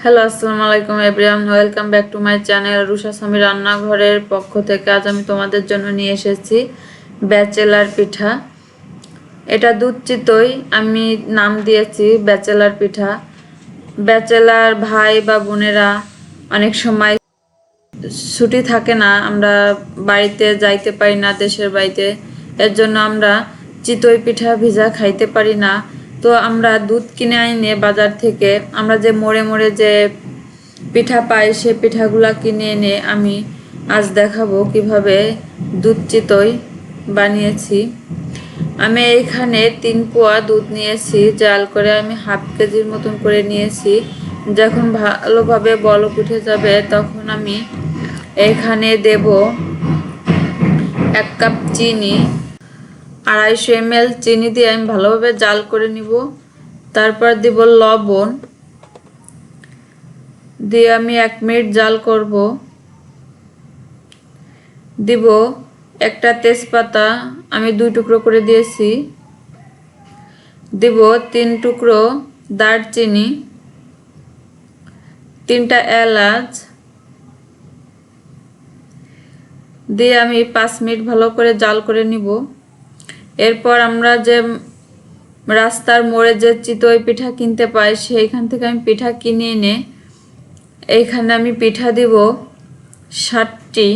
Hello, আসসালামু আলাইকুম everyone, welcome back to my channel Rusha Sami রান্নাঘরের পক্ষ থেকে। আজ আমি তোমাদের জন্য নিয়ে এসেছি ব্যাচেলার পিঠা। এটা দুধ চিতই, আমি নাম দিয়েছি ব্যাচেলার পিঠা। ব্যাচেলার ভাই বা বোনেরা অনেক সময় ছুটি থাকে না, আমরা বাড়িতে যাইতে পারি না দেশের বাড়িতে, এর জন্য আমরা চিতই পিঠা ভিজা খাইতে পারি না। তো আমরা দুধ কিনে আইনে বাজার থেকে আমরা যে মোড়ে মোড়ে যে পিঠা পাই সে পিঠাগুলা কিনে এনে আমি আজ দেখাবো কিভাবে দুধ চিতই বানিয়েছি। আমি এইখানে 3 পোয়া দুধ নিয়েছি, জাল করে আমি হাফ কেজির মতন করে নিয়েছি। যখন ভালোভাবে বলক উঠে যাবে তখন আমি এখানে দেব 1 কাপ চিনি। 250 ml চিনি দিয়ে আমি ভালোভাবে জাল করে নিব। তারপর দিব লবণ দিয়ে আমি 1 মিনিট জাল করব। দিব একটা তেজপাতা, আমি 2 টুকরো করে দিয়েছি। দিব 3 টুকরো দারচিনি, 3টা এলাচ দিয়ে আমি 5 মিনিট ভালো করে জাল করে নিব। এরপর আমরা যে রাস্তার মোড়ে যে চিতই পিঠা কিনতে পাই সেইখান থেকে আমি পিঠা কিনে এনে এইখানে আমি পিঠা দিব 60টি।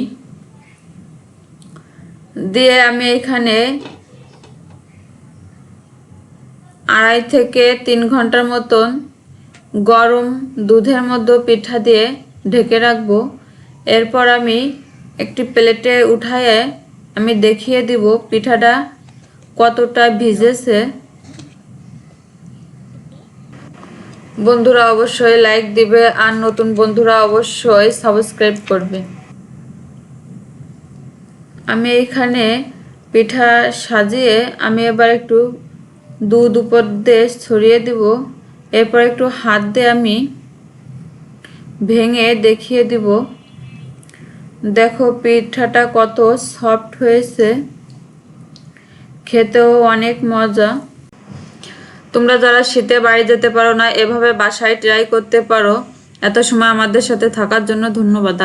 দিয়ে আমি এখানে 2.5 থেকে 3 ঘন্টার মতন গরম দুধের মধ্যে পিঠা দিয়ে ঢেকে রাখবো। এরপর আমি একটি প্লেটে উঠায়ে আমি দেখিয়ে দিব পিঠাটা কতটা ভিজেছে। বন্ধুরা অবশ্যই লাইক দিবে আর নতুন বন্ধুরা অবশ্যই সাবস্ক্রাইব করবে। আমি এখানে পিঠা সাজিয়ে আমি এবার একটু দুধ উপর দিয়ে ছড়িয়ে দিব। এরপর একটু হাত দিয়ে আমি ভেঙে দেখিয়ে দিব। দেখো পিঠাটা কত সফট হয়েছে, খেতেও অনেক মজা। তোমরা যারা শীতে বাড়ি যেতে পারো না এভাবে বাসায় ট্রাই করতে পারো। এত সময় আমাদের সাথে থাকার জন্য ধন্যবাদ।